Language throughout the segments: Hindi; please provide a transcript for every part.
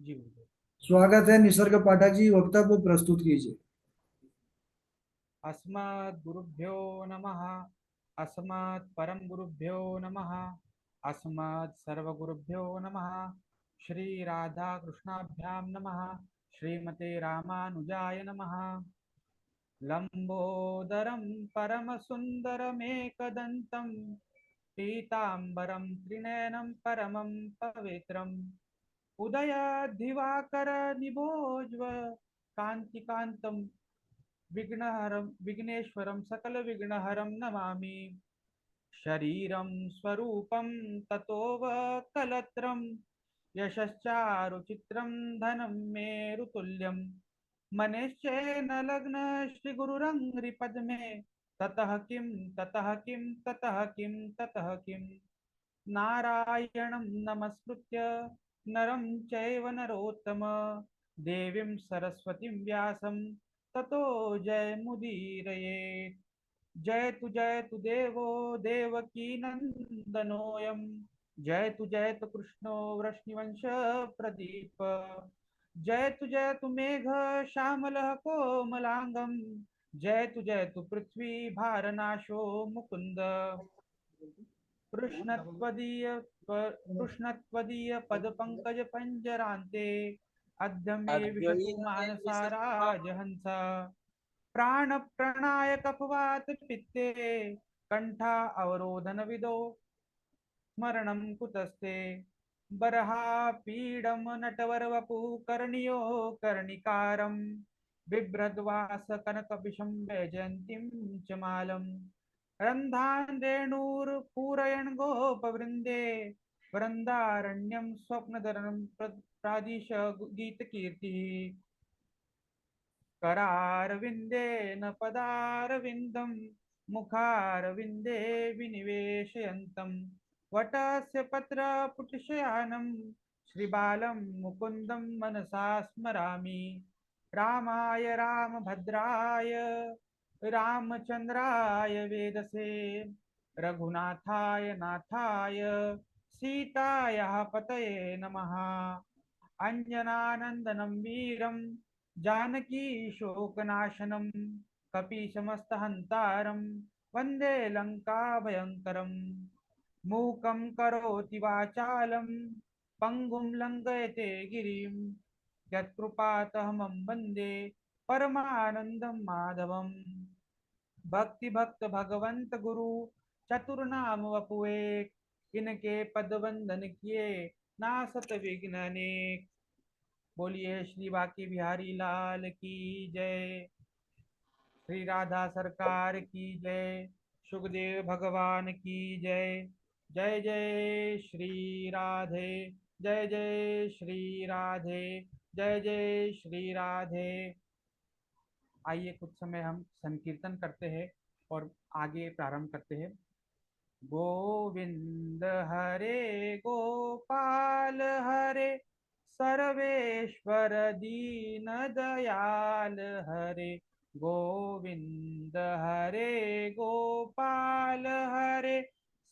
जी बिल्कुल। स्वागत है निसर्ग पाठक जी, वक्तव्य प्रस्तुत कीजिए। अस्मद् गुरुभ्यो नमः। अस्मत् परम गुरुभ्यो नमः। अस्मत् सर्वगुरुभ्यो नमः। श्री राधा कृष्णाभ्यां नमः। श्रीमते रामानुजाय नमः। लंबोदरं परमसुन्दरमेकदन्तं पीताम्बरं त्रिनयनं परमं पवित्रम् उदयदिवाकरनिभोज्वल कान्तिकान्तं विघ्नहरं विघ्नेश्वरं सकलविघ्नहरं नमामि। शरीरं स्वरूपं ततोऽवकलत्रं यशश्चारुचित्रं धनं मेरुतुल्यं मनश्चेन लग्न श्रीगुरुरङ्घ्रिपद्मे ततः किं ततः किं नारायणं नमस्कृत्य नरं चैव नरोत्तम देवीं सरस्वतीं व्यासं ततो जयमुदीरये। जयतु देवो देवकी नन्दनोऽयं। जयतु कृष्णो वृष्णिवंश प्रदीप। जयतु मेघ श्यामलः कोमलांगं। जयतु पृथ्वी भारनाशो मुकुन्द। कृष्णत्वदीय पदपङ्कज पंजरान्ते अद्य मे विशतु मानसा राजहंस। प्राणप्रणाय कफवात पित्ते कंठा अवरोधन विदो स्मरणं कुतस्ते। बर्हापीडं नटवरवपु कर्णियो कर्णिकारं बिभ्रद्वास कनकपिशं वैजयन्तीं च मालम्। रन्ध्रान् रेणुर्पूरयन् गोपवृन्दे वृन्दारण्यं स्वप्नदरनं प्रादिश गीतकीर्तिः। करारविन्देन पदारविन्दं मुखारविन्दे विनिवेशयन्तं वटस्य पत्रपुटशयानं श्रीबालं मुकुन्दं मनसा स्मरामि। रामाय रामभद्राय रामचन्द्राय वेदसे रघुनाथाय नाथाय सीतायाः पतये नमः। अञ्जनानन्दनं वीरं जानकी शोकनाशनं कपीशमस्तहन्तारं वन्दे लङ्काभयङ्करम्। मूकं करोति वाचालं पङ्गुं लङ्घयते गिरिं यत्कृपातहमं वन्दे परमानन्दं माधवम्। भक्ति भक्त भगवंत गुरु चतुर्नाम वपु एक इनके पद वंदन किए नासत विघ्न अनेक। बोलिए श्री बाकी बिहारी लाल की जय। श्री राधा सरकार की जय। सुखदेव भगवान की जय। जय जय श्री राधे। जय जय श्री राधे। जय जय श्री राधे। आइए कुछ समय हम संकीर्तन करते हैं और आगे प्रारंभ करते हैं। गोविंद हरे गोपाल हरे सर्वेश्वर दीन दयाल हरे। गोविंद हरे गोपाल हरे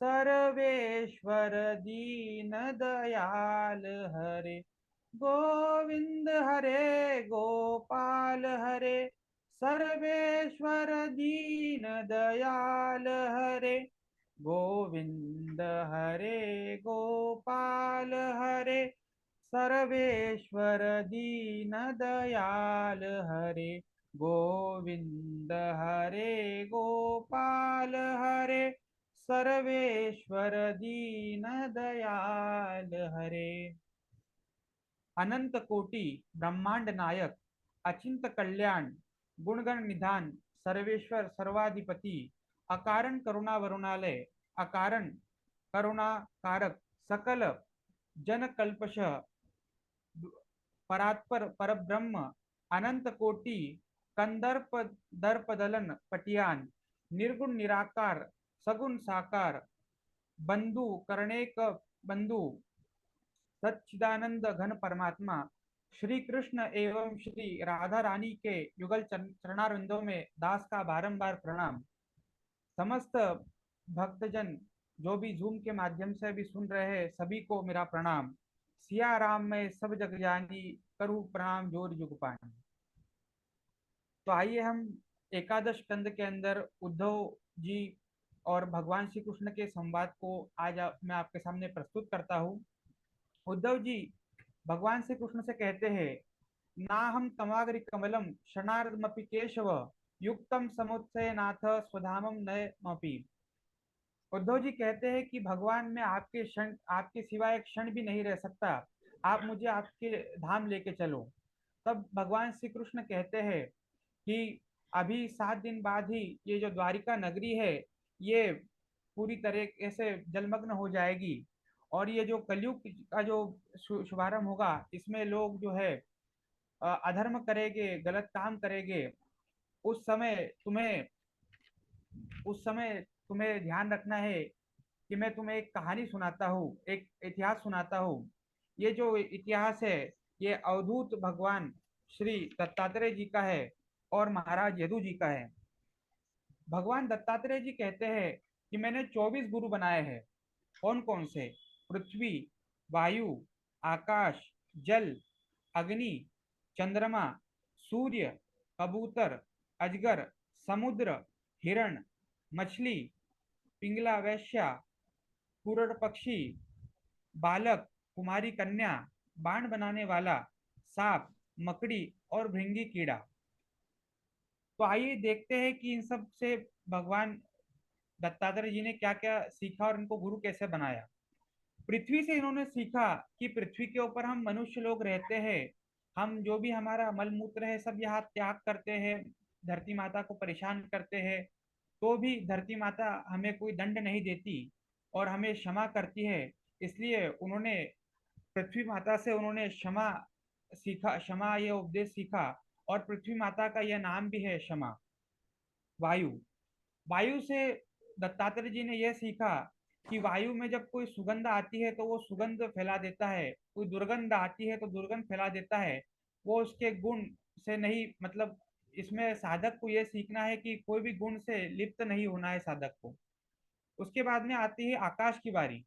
सर्वेश्वर दीन दयाल हरे। गोविंद हरे गोपाल हरे सर्वेश्वर दीन दयाल हरे। गोविंद हरे गोपाल हरे सर्वेश्वर दीन दयाल हरे। गोविंद हरे गोपाल हरे सर्वेश्वर दीन दयाल हरे। अनंत कोटि ब्रह्मांड नायक अचिंत कल्याण गुणगण निधान सर्वेश्वर सर्वाधिपति अकारण करुणा वरुणालय अकारण करुणा कारक सकल जन कल्पश परात्पर परब्रह्म अनंत कोटि कंदर्प दर्प दलन पटियान निर्गुण निराकार सगुण साकार बंधु करणेक बंधु सच्चिदानंद घन परमात्मा श्री कृष्ण एवं श्री राधा रानी के युगल चरणारविंदों में दास का बारंबार प्रणाम। समस्त भक्तजन जो भी जूम के माध्यम से भी सुन रहे हैं सभी को मेरा प्रणाम। सिया राम में सब जग जानी, करूँ प्रणाम जोर जुग पानी। तो आइए हम एकादश स्कंद के अंदर उद्धव जी और भगवान श्री कृष्ण के संवाद को आज मैं आपके सामने प्रस्तुत करता हूँ। उद्धव जी भगवान श्री कृष्ण से कहते हैं, ना हम तमाग्रि कमलम क्षणार्धमपि केशव, युक्तम समुच्चय नाथ स्वधामम नयमपि। उद्धव जी कहते हैं कि भगवान मैं आपके क्षण, आपके सिवा एक क्षण भी नहीं रह सकता, आप मुझे आपके धाम लेके चलो। तब भगवान श्री कृष्ण कहते हैं कि अभी 7 दिन बाद ही ये जो द्वारिका नगरी है, ये पूरी तरीके से जलमग्न हो जाएगी। और ये जो कलयुग का जो शुभारंभ होगा, इसमें लोग जो है अधर्म करेंगे, गलत काम करेंगे। उस समय तुम्हें उस समय तुम्हें ध्यान रखना है कि मैं तुम्हें एक कहानी सुनाता हूँ, एक इतिहास सुनाता हूँ। ये जो इतिहास है, ये अवधूत भगवान श्री दत्तात्रेय जी का है और महाराज यदु जी का है। भगवान दत्तात्रेय जी कहते हैं कि मैंने 24 गुरु बनाए हैं। कौन कौन से? पृथ्वी, वायु, आकाश, जल, अग्नि, चंद्रमा, सूर्य, कबूतर, अजगर, समुद्र, हिरण, मछली, पिंगला वैश्या, कुरड़ पक्षी, बालक, कुमारी कन्या, बाण बनाने वाला, सांप, मकड़ी और भृंगी कीड़ा। तो आइए देखते हैं कि इन सब से भगवान दत्तात्रेय जी ने क्या क्या सीखा और इनको गुरु कैसे बनाया। पृथ्वी से इन्होंने सीखा कि पृथ्वी के ऊपर हम मनुष्य लोग रहते हैं, हम जो भी हमारा मल मूत्र है सब यहाँ त्याग करते हैं, धरती माता को परेशान करते हैं, तो भी धरती माता हमें कोई दंड नहीं देती और हमें क्षमा करती है। इसलिए उन्होंने पृथ्वी माता से उन्होंने क्षमा सीखा, क्षमा ये उपदेश सीखा। और पृथ्वी माता का यह नाम भी है क्षमा। वायु, वायु से दत्तात्रेय जी ने यह सीखा कि वायु में जब कोई सुगंध आती है तो वो सुगंध फैला देता है, कोई दुर्गंध आती है तो दुर्गंध फैला देता है। वो उसके गुण से नहीं, मतलब इसमें साधक को यह सीखना है कि कोई भी गुण से लिप्त नहीं होना है साधक को। उसके बाद में आती है आकाश की बारी।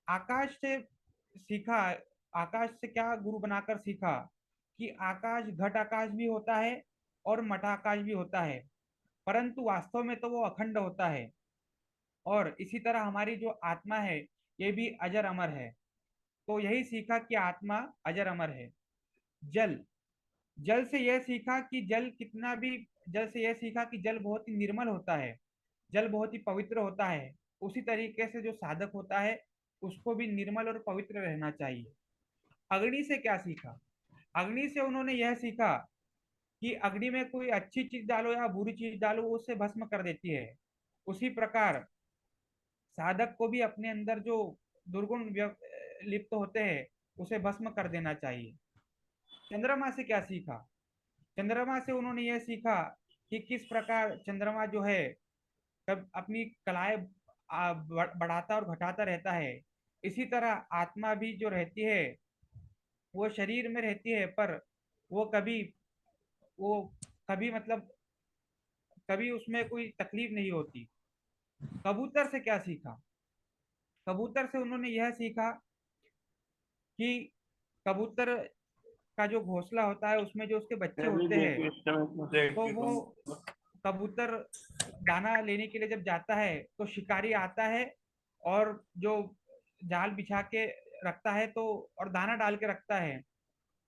आकाश से सीखा, आकाश से क्या गुरु बनाकर सीखा कि आकाश घट आकाश भी होता है और मठाकाश भी होता है, परंतु वास्तव में तो वो अखंड होता है। और इसी तरह हमारी जो आत्मा है, ये भी अजर अमर है। तो यही सीखा कि आत्मा अजर अमर है। जल, जल से यह सीखा कि जल कितना भी, जल से यह सीखा कि जल बहुत ही निर्मल होता है, जल बहुत ही पवित्र होता है। उसी तरीके से जो साधक होता है, उसको भी निर्मल और पवित्र रहना चाहिए। अग्नि से क्या सीखा? अग्नि से उन्होंने यह सीखा कि अग्नि में कोई अच्छी चीज डालो या बुरी चीज डालो, वो उसे भस्म कर देती है। उसी प्रकार साधक को भी अपने अंदर जो दुर्गुण लिप्त होते हैं, उसे भस्म कर देना चाहिए। चंद्रमा से क्या सीखा? चंद्रमा से उन्होंने यह सीखा कि किस प्रकार चंद्रमा जो है कब अपनी कलाएं बढ़ाता और घटाता रहता है। इसी तरह आत्मा भी जो रहती है, वो शरीर में रहती है, पर वो कभी वो कभी मतलब कभी उसमें कोई तकलीफ नहीं होती। कबूतर से क्या सीखा? कबूतर से उन्होंने यह सीखा कि कबूतर का जो घोंसला होता है, उसमें जो उसके बच्चे होते हैं, तो वो कबूतर दाना लेने के लिए जब जाता है तो शिकारी आता है और जो जाल बिछा के रखता है, तो और दाना डाल के रखता है।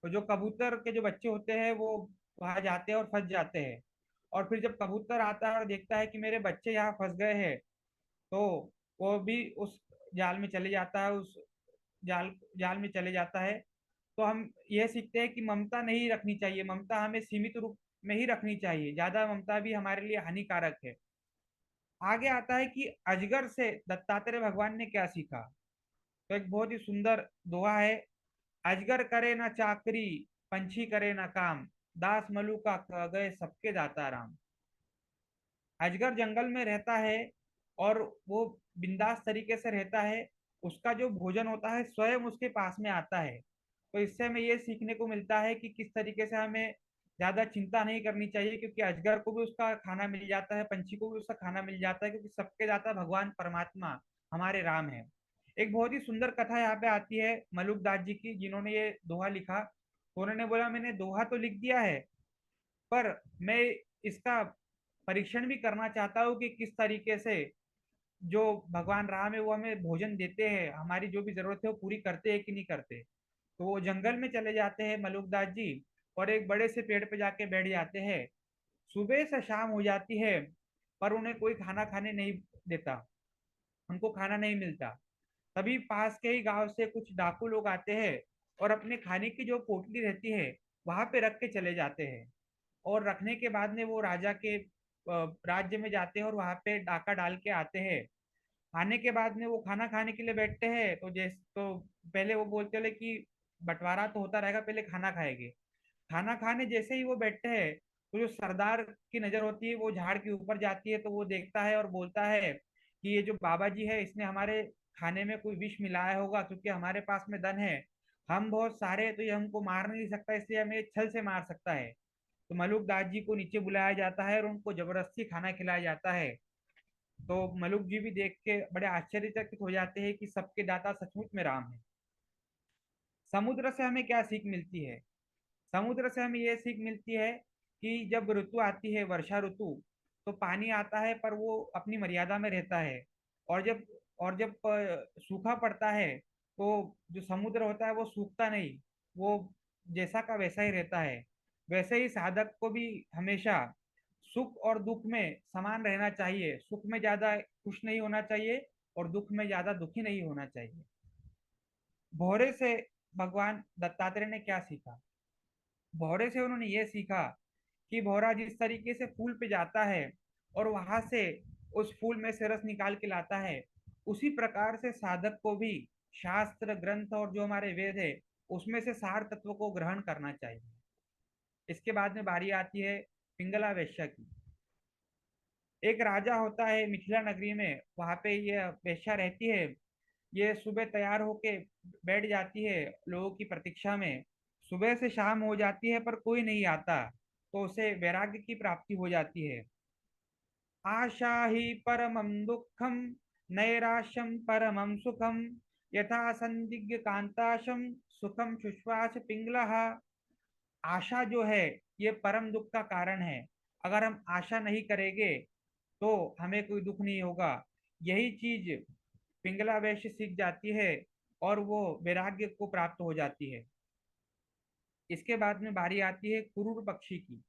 तो जो कबूतर के जो बच्चे होते हैं वो वहां जाते हैं और फंस जाते हैं। और फिर जब कबूतर आता है और देखता है कि मेरे बच्चे यहाँ फंस गए हैं, तो वो भी उस जाल में चले जाता है, उस जाल जाल में चले जाता है। तो हम यह सीखते हैं कि ममता नहीं रखनी चाहिए, ममता हमें सीमित रूप में ही रखनी चाहिए, ज्यादा ममता भी हमारे लिए हानिकारक है। आगे आता है कि अजगर से दत्तात्रेय भगवान ने क्या सीखा। तो एक बहुत ही सुंदर दोहा है। अजगर करे ना चाकरी, पंछी करे ना काम, दास मलू का कह गए सबके दाता राम। अजगर जंगल में रहता है और वो बिंदास तरीके से रहता है। उसका जो भोजन होता है स्वयं उसके पास में आता है। तो इससे हमें ये सीखने को मिलता है कि किस तरीके से हमें ज्यादा चिंता नहीं करनी चाहिए, क्योंकि अजगर को भी उसका खाना मिल जाता है, पंछी को भी उसका खाना मिल जाता है, क्योंकि सबके दाता भगवान परमात्मा हमारे राम है। एक बहुत ही सुंदर कथा यहाँ पे आती है मलुक दास जी की, जिन्होंने ये दोहा लिखा। तो उन्होंने बोला मैंने दोहा तो लिख दिया है, पर मैं इसका परीक्षण भी करना चाहता हूँ कि किस तरीके से जो भगवान राम है वो हमें भोजन देते हैं, हमारी जो भी जरूरत है वो पूरी करते हैं कि नहीं करते। तो वो जंगल में चले जाते हैं मलुकदास जी, और एक बड़े से पेड़ पे जाके बैठ जाते हैं। सुबह से शाम हो जाती है, पर उन्हें कोई खाना खाने नहीं देता, उनको खाना नहीं मिलता। तभी पास के ही गांव से कुछ डाकू लोग आते हैं और अपने खाने की जो पोटली रहती है वहां पे रख के चले जाते हैं। और रखने के बाद में वो राजा के राज्य में जाते हैं और वहां पे डाका डाल के आते हैं। आने के बाद में वो खाना खाने के लिए बैठते हैं, तो पहले वो बोलते हैं कि बंटवारा तो होता रहेगा, पहले खाना खाएंगे। खाना खाने जैसे ही वो बैठते हैं, तो जो सरदार की नजर होती है वो झाड़ के ऊपर जाती है, तो वो देखता है और बोलता है कि ये जो बाबा जी है इसने हमारे खाने में कोई विष मिलाया होगा, क्योंकि हमारे पास में धन है, हम बहुत सारे हैं, तो ये हमको मार नहीं सकता, इसलिए हमें छल से मार सकता है। तो मलुक दास जी को नीचे बुलाया जाता है और उनको जबरदस्ती खाना खिलाया जाता है। तो मलुक जी भी देख के बड़े आश्चर्यचकित हो जाते हैं कि सबके दाता सचमुच में राम है। समुद्र से हमें क्या सीख मिलती है? समुद्र से हमें यह सीख मिलती है कि जब ऋतु आती है, वर्षा ऋतु, तो पानी आता है पर वो अपनी मर्यादा में रहता है। और जब सूखा पड़ता है, तो जो समुद्र होता है वो सूखता नहीं, वो जैसा का वैसा ही रहता है। वैसे ही साधक को भी हमेशा सुख और दुख में समान रहना चाहिए, सुख में ज्यादा खुश नहीं होना चाहिए और दुख में ज्यादा दुखी नहीं होना चाहिए। भौरे से भगवान दत्तात्रेय ने क्या सीखा? भौरे से उन्होंने ये सीखा कि भौरा जिस तरीके से फूल पे जाता है और वहां से उस फूल में से रस निकाल के लाता है, उसी प्रकार से साधक को भी शास्त्र ग्रंथ और जो हमारे वेद है उसमें से सार तत्व को ग्रहण करना चाहिए। इसके बाद में बारी आती है पिंगला वेश्या की। एक राजा होता है मिथिला नगरी में, वहां पे ये वेश्या रहती है। ये सुबह तैयार होके बैठ जाती है लोगों की प्रतीक्षा में। सुबह से शाम हो जाती है पर कोई नहीं आता, तो उसे वैराग्य की प्राप्ति हो जाती है। आशा ही परमं दुखम, नैराश्यम परमं सुखम, यथा संदिग्ध कांताशम, सुखम शुश्वास पिंगला। आशा जो है ये परम दुख का कारण है। अगर हम आशा नहीं करेंगे तो हमें कोई दुख नहीं होगा। यही चीज पिंगला वैश्य सीख जाती है और वो वैराग्य को प्राप्त हो जाती है। इसके बाद में बारी आती है कुरूर पक्षी की।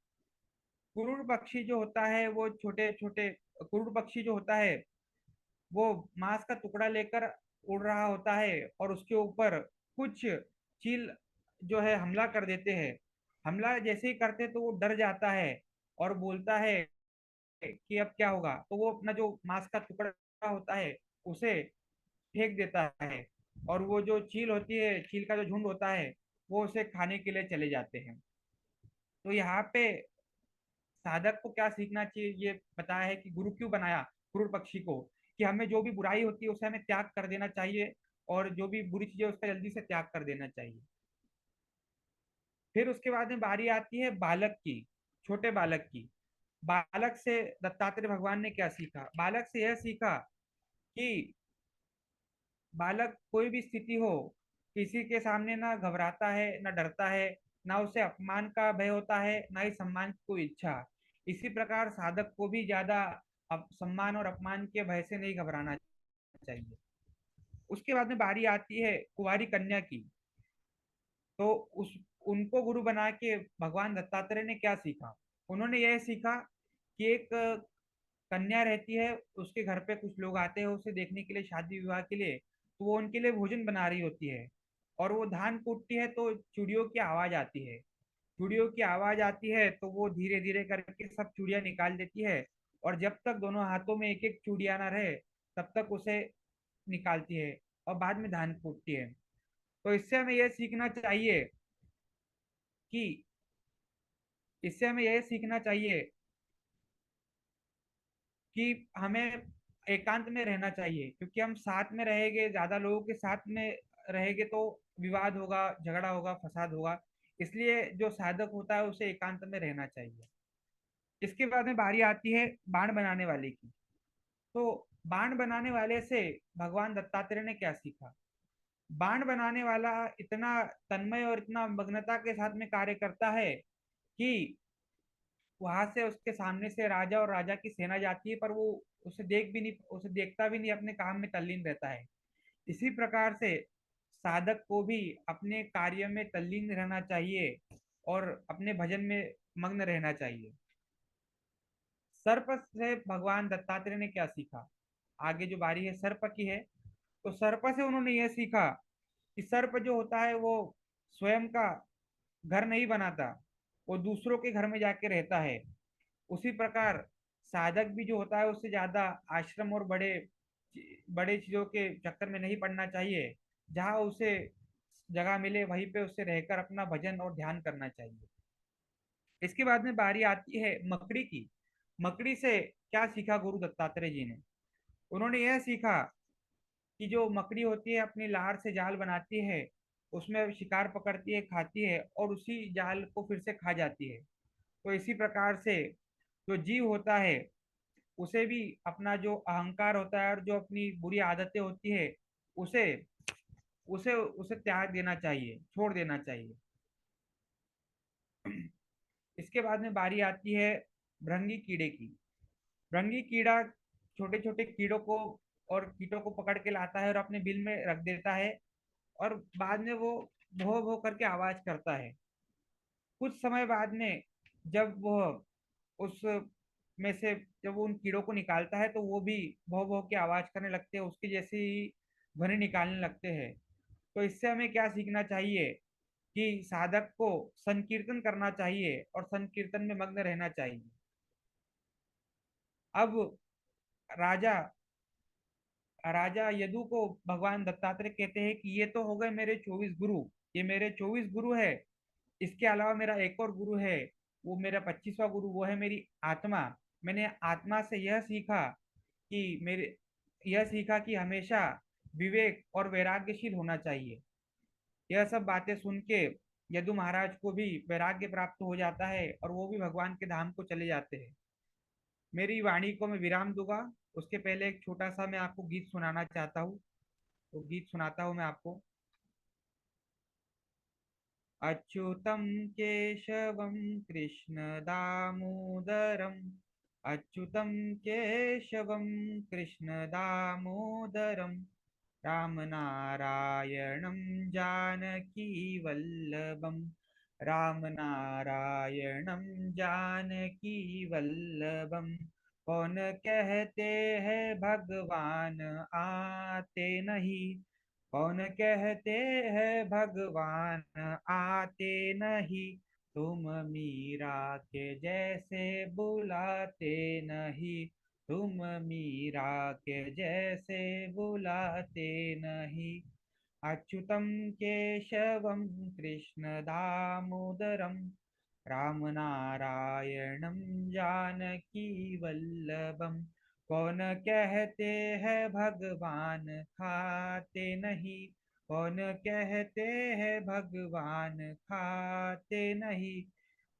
कुरूर पक्षी जो होता है वो छोटे छोटे, कुरूर पक्षी जो होता है वो मांस का टुकड़ा लेकर उड़ रहा होता है और उसके ऊपर कुछ चील जो है हमला कर देते हैं। हमला जैसे ही करते तो वो डर जाता है और बोलता है कि अब क्या होगा, तो वो अपना जो मांस का टुकड़ा होता है उसे फेंक देता है। और वो जो चील होती है, चील का जो झुंड होता है, वो उसे खाने के लिए चले जाते हैं। तो यहाँ पे साधक को क्या सीखना चाहिए ये बताया है कि गुरु क्यों बनाया क्रूर पक्षी को, कि हमें जो भी बुराई होती है उसे हमें त्याग कर देना चाहिए, और जो भी बुरी चीजें उसका जल्दी से त्याग कर देना चाहिए। फिर उसके बाद में बारी आती है बालक की, छोटे बालक की। बालक से दत्तात्रेय भगवान ने क्या सीखा? बालक से यह सीखा कि बालक कोई भी स्थिति हो, किसी के सामने ना घबराता है ना डरता है, ना उसे अपमान का भय होता है ना ही सम्मान की कोई इच्छा। इसी प्रकार साधक को भी ज्यादा सम्मान और अपमान के भय से नहीं घबराना चाहिए। उसके बाद में बारी आती है कुंवारी कन्या की। तो उस उनको गुरु बना के भगवान दत्तात्रेय ने क्या सीखा? उन्होंने यह सीखा कि एक कन्या रहती है, उसके घर पे कुछ लोग आते हैं उसे देखने के लिए, शादी विवाह के लिए, तो वो उनके लिए भोजन बना रही होती है। और वो धान कूटती है तो चूड़ियों की आवाज आती है। चूड़ियों की आवाज आती है तो वो धीरे धीरे करके सब चूड़ियां निकाल देती है, और जब तक दोनों हाथों में एक एक चूड़िया ना रहे तब तक उसे निकालती है, और बाद में धान कूटती है। तो इससे हमें यह सीखना चाहिए कि इससे हमें यह सीखना चाहिए कि हमें एकांत में रहना चाहिए, क्योंकि हम साथ में रहेंगे, ज्यादा लोगों के साथ में रहेंगे तो विवाद होगा, झगड़ा होगा, फसाद होगा। इसलिए जो साधक होता है उसे एकांत में रहना चाहिए। इसके बाद में बारी आती है बाण बनाने वाले की। तो बाण बनाने वाले से भगवान दत्तात्रेय ने क्या सीखा। बाण बनाने वाला इतना तन्मय और इतना मग्नता के साथ में कार्य करता है कि वहां से उसके सामने से राजा और राजा की सेना जाती है, पर वो उसे देखता भी नहीं, अपने काम में तल्लीन रहता है। इसी प्रकार से साधक को भी अपने कार्य में तल्लीन रहना चाहिए और अपने भजन में मग्न रहना चाहिए। सर्प से भगवान दत्तात्रेय ने क्या सीखा। आगे जो बारी है सर्प की है, तो सर्प से उन्होंने यह सीखा कि सर्प जो होता है वो स्वयं का घर नहीं बनाता, वो दूसरों के घर में जाके रहता है। उसी प्रकार साधक भी जो होता है उससे ज्यादा आश्रम और बड़े बड़े चीजों के चक्कर में नहीं पड़ना चाहिए। जहाँ उसे जगह मिले वहीं पे उसे रहकर अपना भजन और ध्यान करना चाहिए। इसके बाद में बारी आती है मकड़ी की। मकड़ी से क्या सीखा गुरु दत्तात्रेय जी ने। उन्होंने यह सीखा कि जो मकड़ी होती है अपनी लार से जाल बनाती है, उसमें शिकार पकड़ती है, खाती है और उसी जाल को फिर से खा जाती है। तो इसी प्रकार से जो जीव होता है उसे भी अपना जो अहंकार होता है और जो अपनी बुरी आदतें होती है उसे उसे उसे त्याग देना चाहिए, छोड़ देना चाहिए। इसके बाद में बारी आती है भृंगी कीड़े की। भृंगी कीड़ा छोटे छोटे कीड़ों को और कीटों को पकड़ के लाता है और अपने बिल में रख देता है, और बाद में वो भो भो करके आवाज करता है। कुछ समय बाद में जब वह उस में से जब वो उन कीड़ों को निकालता है तो वो भी भौ भौ की आवाज करने लगते हैं, उसकी जैसी ही ध्वनि निकालने लगते हैं। तो इससे हमें क्या सीखना चाहिए कि साधक को संकीर्तन करना चाहिए और संकीर्तन में मग्न रहना चाहिए। अब राजा राजा यदु को भगवान दत्तात्रेय कहते हैं कि ये तो हो गए मेरे 24 गुरु, ये मेरे 24 गुरु है। इसके अलावा मेरा एक और गुरु है, वो मेरा 25वां गुरु, वो है मेरी आत्मा। मैंने आत्मा से यह सीखा कि हमेशा विवेक और वैराग्यशील होना चाहिए। यह सब बातें सुन के यदु महाराज को भी वैराग्य प्राप्त हो जाता है और वो भी भगवान के धाम को चले जाते हैं। मेरी वाणी को मैं विराम दूंगा, उसके पहले एक छोटा सा मैं आपको गीत सुनाना चाहता हूँ। तो गीत सुनाता हूँ मैं आपको। अच्युतं केशवं कृष्ण दामोदरम्, अच्युतं केशवं कृष्ण दामोदरम्, रामनारायणं जानकी वल्लभम्, रामनारायणं जानकी वल्लभम्। कौन कहते हैं भगवान आते नहीं, कौन कहते हैं भगवान आते नहीं, तुम मीरा के जैसे बुलाते नहीं, तुम मीरा के जैसे बुलाते नहीं। अच्युतं केशवं कृष्ण दामोदरं, रामनारायणं जानकी वल्लभम्। कौन कहते हैं भगवान खाते नहीं, कौन कहते हैं भगवान खाते नहीं,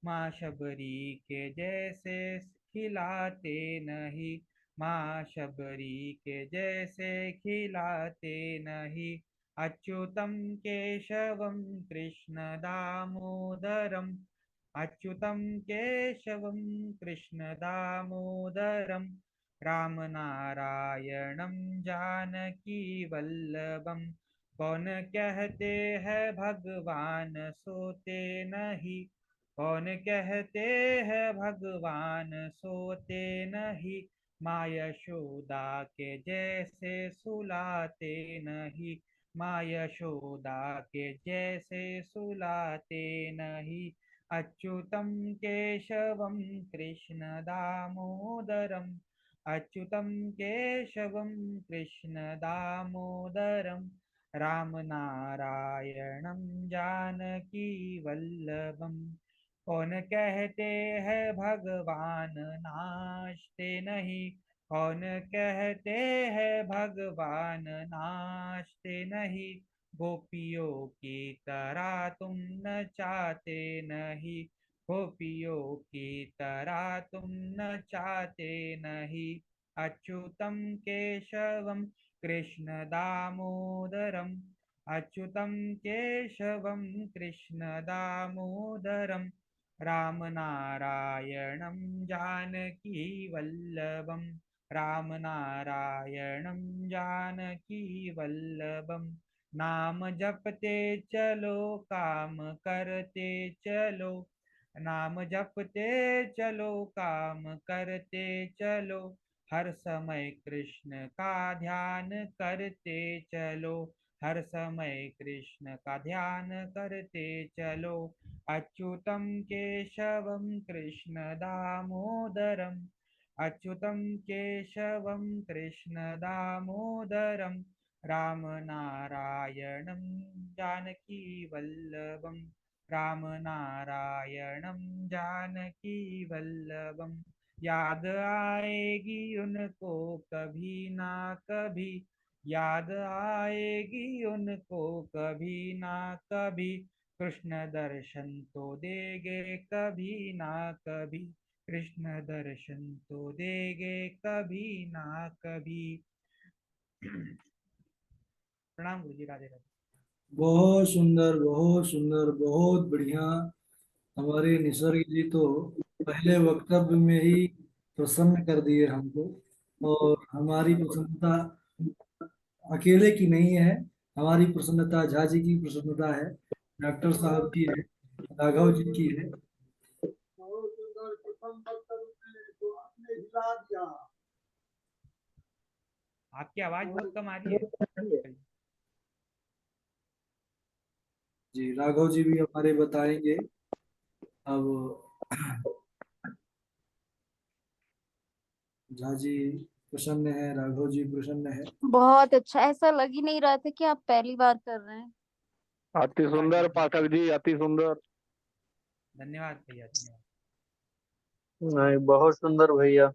माँ शबरी के जैसे खिलाते नहीं, माँ शबरी के जैसे खिलाते नहीं। अच्युतं केशवं कृष्ण दामोदरम्, अच्युतं केशवं कृष्ण दामोदरम्, रामनारायणं जानकी वल्लभम्। कौन कहते हैं भगवान सोते नहीं, कौन कहते हैं भगवान सोते नहीं, माँ यशोदा के जैसे सुलाते नहीं, माँ यशोदा के जैसे सुलाते नहीं। अच्युतं केशवं कृष्ण दामोदरम्, अच्युतं केशवं कृष्ण दामोदरम्, रामनारायणं जानकी वल्लभम्। कौन कहते हैं भगवान नाचते नहीं, कौन कहते हैं भगवान नाचते नहीं, गोपियों की तरह तुम नचाते नहीं, गोपियों की तरह तुम नचाते नहीं। अच्युतं केशवं कृष्ण दामोदरम् अच्युतं केशवं कृष्ण दामोदरं रामनारायणं जानकी वल्लभं रामनारायणं जानकी वल्लभं नाम जपते चलो काम करते चलो नाम जपते चलो काम करते चलो हर समय कृष्ण का ध्यान करते चलो हर समय कृष्ण का ध्यान करते चलो अच्युतम केशवम कृष्ण दामोदरम अच्युतम केशवम कृष्ण दामोदरम राम नारायणं जानकी वल्लभम राम नारायणं जानकी वल्लभम याद आएगी उनको कभी ना कभी याद आएगी उनको कभी ना कभी कृष्ण दर्शन तो देंगे कभी ना कभी कृष्ण दर्शन तो देंगे कभी ना कभी प्रणाम गुरु जी राधे राधे बहुत सुंदर बहुत बढ़िया। हमारे निसर्ग जी तो पहले वक्तव्य में ही प्रसन्न कर दिए हमको। और हमारी प्रसन्नता अकेले की नहीं है, हमारी प्रसन्नता झा जी की प्रसन्नता है, डॉक्टर साहब की है, राघव जी की है। बहुत सुंदर प्रथम वक्तव्य में तो आपने हिला दिया। आपकी आवाज बहुत कम आ रही है। जी, राघव जी भी हमारे बताएंगे। अब झा जी प्रसन्न है, राघव जी प्रसन्न है। बहुत अच्छा, ऐसा लग ही नहीं रहा था कि आप पहली बार कर रहे हैं। अति सुंदर पाठक जी, अति सुंदर। धन्यवाद भैया धन्यवाद। नहीं, बहुत सुंदर भैया,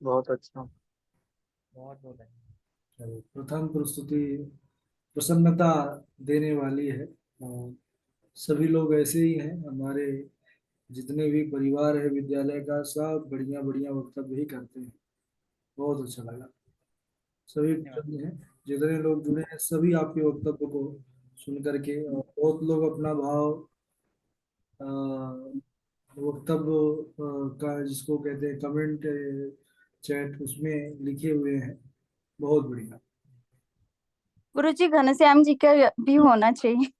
बहुत अच्छा। बहुत बहुत धन्यवाद। चलो, प्रथम प्रस्तुति प्रसन्नता देने वाली है। और सभी लोग ऐसे ही हैं, हमारे जितने भी परिवार है विद्यालय का, सब बढ़िया बढ़िया वक्तव्य ही करते हैं। बहुत अच्छा लगा। सभी धन्यवाद। प्रसन्न हैं, जितने लोग जुड़े हैं सभी आपके वक्तव्य को सुन करके। और बहुत लोग अपना भाव अ, वक्तव्य का जिसको कहते हैं कमेंट चैट उसमें लिखे हुए हैं। बहुत बढ़िया। गुरुजी घनश्याम जी का भी होना चाहिए।